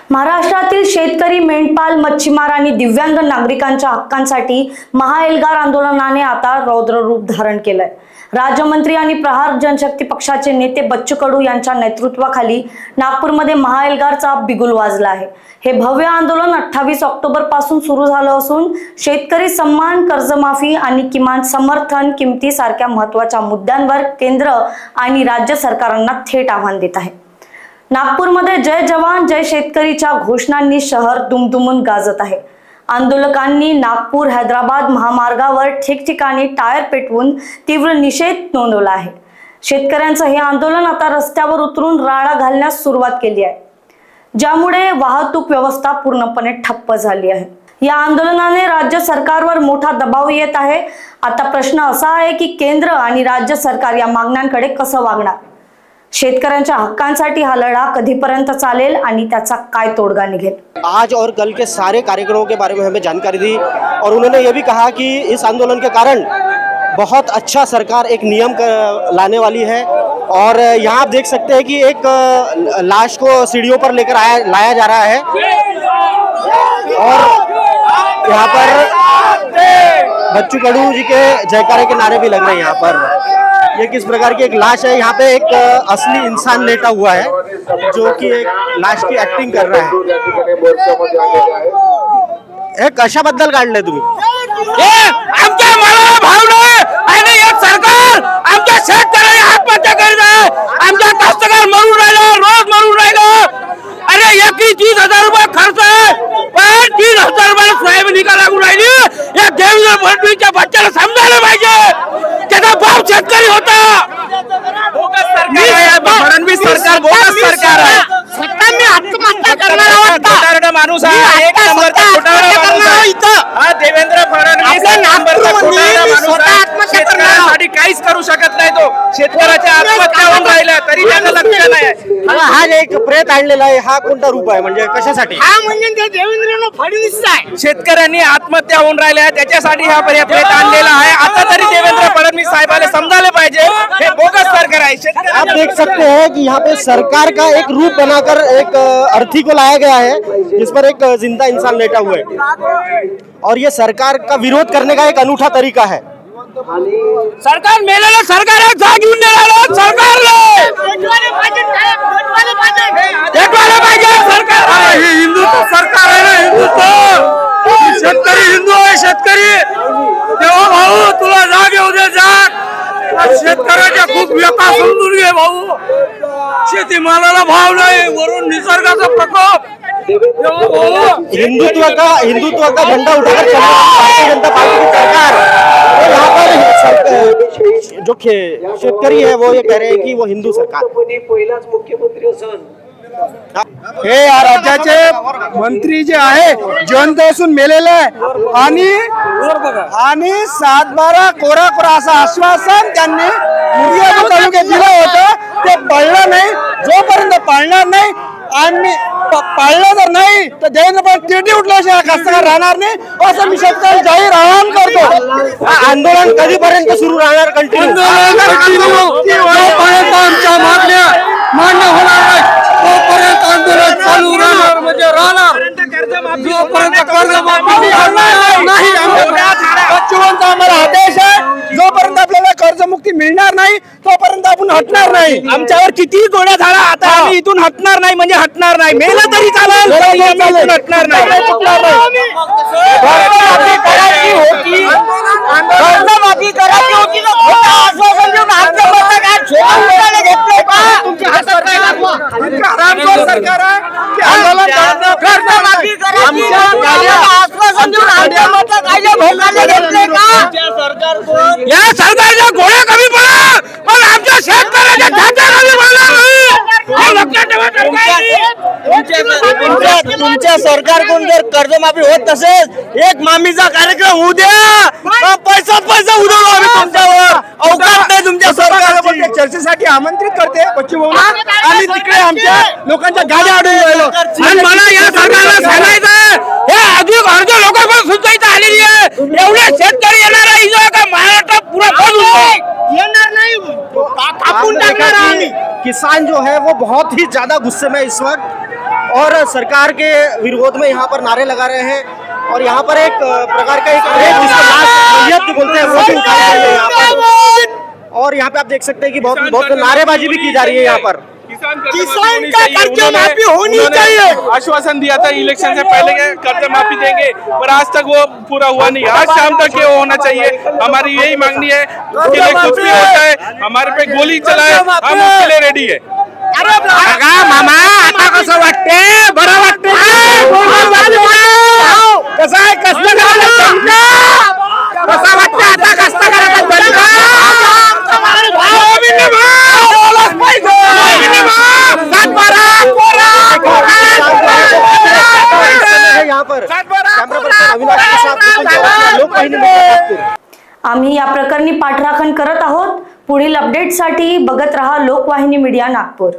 महाराष्ट्रातील शेतकरी, मेंढपाल, मच्छीमार आणि दिव्यांग नागरिकांच्या हक्कांसाठी महाएल्गार आंदोलनाने आता रौद्र रूप धारण केलंय। राज्यमंत्री आणि प्रहार जनशक्ती पक्षाचे नेते बच्चू कडू यांच्या नेतृत्वाखाली नागपूरमध्ये महाएल्गारचा बिगुल वाजला आहे। हे भव्य आंदोलन 28 ऑक्टोबर पासून सुरू झालं असून शेतकरी सन्मान, कर्जमाफी आणि किमान समर्थन किमती सारख्या महत्त्वाच्या मुद्द्यांवर केंद्र आणि राज्य सरकारांना थेट आव्हान देत आहे। नागपूरमध्ये जय जवान जय शेतकरीच्या घोषणांनी शहर दुमदुमून गाजत आहे। आंदोलकांनी नागपूर हैदराबाद महामार्गावर ठिकठिकाणी टायर पेटवून तीव्र निषेध नोंदवला आहे। शेतकऱ्यांचं हे आंदोलन आता रस्त्यावर उतरून राळा घालण्यास सुरुवात केली आहे, ज्यामुळे वाहतूक व्यवस्था पूर्णपणे ठप्प झाली आहे। या आंदोलनाने राज्य सरकारवर मोठा दबाव येत आहे। आता प्रश्न असा आहे की केंद्र आणि राज्य सरकार या मागण्यांकडे कसं वागणार? शेतकऱ्यांच्या हक्कांसाठी हा लढा कधीपर्यंत चालेल आणि त्याचा काय तोडगा निघेल? आज और कल के सारे कार्यक्रमों के बारे में हमें जानकारी दी और उन्होंने ये भी कहा कि इस आंदोलन के कारण बहुत अच्छा सरकार एक नियम लाने वाली है। और यहाँ आप देख सकते हैं कि एक लाश को सीढ़ियों पर लेकर लाया जा रहा है और यहाँ पर बच्चू कडू जी के जयकारे के नारे भी लग रहे हैं। यहाँ पर ये किस प्रकार की एक लाश है, यहाँ पे एक असली इंसान लेटा हुआ है जो कि एक लाश की एक्टिंग कर रहा है। हे कशाबद्दल काढलंय तुम्ही? आमच्या मनाला भाव नाही आणि एक सरकार आमच्या शेतकऱ्याला आत्महत्या करीत आहे। आमच्या कास्तकार मरून राहिला, रोज मरून राहिला। अरे एकरी 30,000 रुपये खर्च आहे, पण 30,000 रुपये सोयाबीन निकाल लागून राहिली। या देवेंद्र फडणवीसच्या बच्चाला समजायला पाहिजे, त्याचा बाप शेतकरी होता। फडणवीस सरकार बोगस सरकार आहे। सत्तांनी आत्महत्या करणारा होता माणूस आहे, एक नंबरचा खोटारडा माणूस आहे हा देवेंद्र फडणवीस। शेतकऱ्यांसाठी काहीच करू शकत नाही तो। शेतकऱ्याच्या आत्महत्या होऊन राहिल्या तरी त्याचं लक्ष नाही। हा एक प्रेत आणलेला आहे, हा कोणता रूप आहे, म्हणजे कशासाठी? हा म्हणजे देवेंद्र फडणवीस आहे। शेतकऱ्यांनी आत्महत्या होऊन राहिल्या त्याच्यासाठी हा प्रेत आणलेला आहे। आता तरी देवेंद्र फडणवीस साहेबाला समजायला पाहिजे हे बोगस सरकार आहे। आप देख सकते हैं कि यहाँ पे सरकार का एक रूप बनाकर एक अर्थी को लाया गया है जिस पर एक जिंदा इंसान लेटा हुआ है और ये सरकार का विरोध करने का एक अनूठा तरीका है। सरकार मेलेला सरकार आहे, जाग घेऊन नेला सरकारला भेटवायला पाहिजे सरकार। हे हिंदुत्व सरकार आहे ना, हिंदुत्व। शेतकरी हिंदू आहे, शेतकरी तेव्हा भाऊ तुला जाग येऊ दे, जाग। शेतकऱ्याच्या खूप व्यथा समजून घे भाऊ। शेतीमालाला भाव नाही, वरून निसर्गाचा प्रकोप। हिंदुत्व का झंडा उठाकर भारतीय जनता पार्टी की सरकार यहाँ पर जो शेतकरी है वो ये कह रहे हैं कि वो हिंदू सरकार। पहिलाच मुख्यमंत्री असन हे या राज्याचे मंत्री जे आहे जिवंत असून मेलेले आहे आणि 7/12 कोरा असं आश्वासन त्यांनी मुरबाड तालुक्यात दिलं होतं, ते पाळलं नाही। जोपर्यंत पाळणार नाही आणि पाळलं जर नाही तर देवेंद्र फडणवीस तिरडी उठल्याशिवाय कास्तकार राहणार नाही, असं मी शेतकरी जाहीर आवाहन करतो। आंदोलन कधीपर्यंत सुरू राहणार? कंटिन्यू जोपर्यंत आमच्या मागण्या मान्य होणार नाही तोपर्यंत आंदोलन चालू राहणार, म्हणजे राहणार। जोपर्यंत कर्जमाफी नाही, बच्चूंचा आम्हाला आदेश आहे, जोपर्यंत आपल्याला कर्जमुक्ती मिळणार नाही तोपर्यंत आपण हटणार नाही। आमच्यावर किती गोळ्या झाला, आता आम्ही इथून हटणार नाही म्हणजे हटणार नाही। मेला तरी चालेल, हटणार नाही। कर्जमाफी करायची होती ना, खोटं आश्वासन देऊन आमच्या मतदार घेतलंय का? तुमच्या हातात काय लागवा? सरकार आहे कर्जमाफी करायची आश्वासन देऊन आमच्या मतदार भोगायला घेतलंय का? या सरकारच्या गोळ्या कमी पडा, पण आमच्या शेतकऱ्याच्या ढाचा कमी पडला नाही। तुमच्या सरकारकडून जर कर्जमाफी होत नसेल, एक मामीचा कार्यक्रम होऊ द्या, पैसा उडवलो आम्ही तुमच्यावर। अवकाश नाही तुमच्या सरकारची। चर्चेसाठी आमंत्रित करते पश्चिम बहुमत आणि तिकडे आमच्या लोकांच्या गाड्या अडून राहिलो। आणि मला या सरकारला सांगायचं हे अधिक अर्ध लोकांकडून सुद्धा इथं आलेली आहे। एवढे शेतकरी येणार आहे इथं का महाराष्ट्र पुरा येणार नाही, कापून टाकणार आम्ही। किसान जो है वो बहुत ही ज्यादा गुस्से में इस वक्त, और सरकार के विरोध में यहाँ पर नारे लगा रहे हैं और यहाँ पर एक प्रकार का एक रेत जिसको लाश बोलते हैं वो भी उठाया गया है यहाँ पर। और यहाँ पे आप देख सकते हैं कि बहुत नारेबाजी भी की जा रही है यहाँ पर। किसान का कर्ज माफी होनी चाहिए। आश्वासन दिया था इलेक्शन से पहले के कर्ज माफी देंगे, पर आज तक वो पूरा हुआ नहीं। आज शाम तक ये होना चाहिए, हमारी यही मांगनी है। उसके लिए कुछ भी होता है, हमारे पे गोली चलाए, हम उसके लिए रेडी है। मामा आता कसं वाटते? बरं वाटते कसं आहे? कष्टकऱ्याला कसा वाटते आता? कष्टकऱ्याला यहाँ पर कैमरा पर्सन अविनाश के साथ लोकवाहिनी नागपूर। आम्ही या प्रकरणी पाठराखण करत आहोत। पुढील अपडेटसाठी बघत रहा लोकवाहिनी मीडिया नागपूर।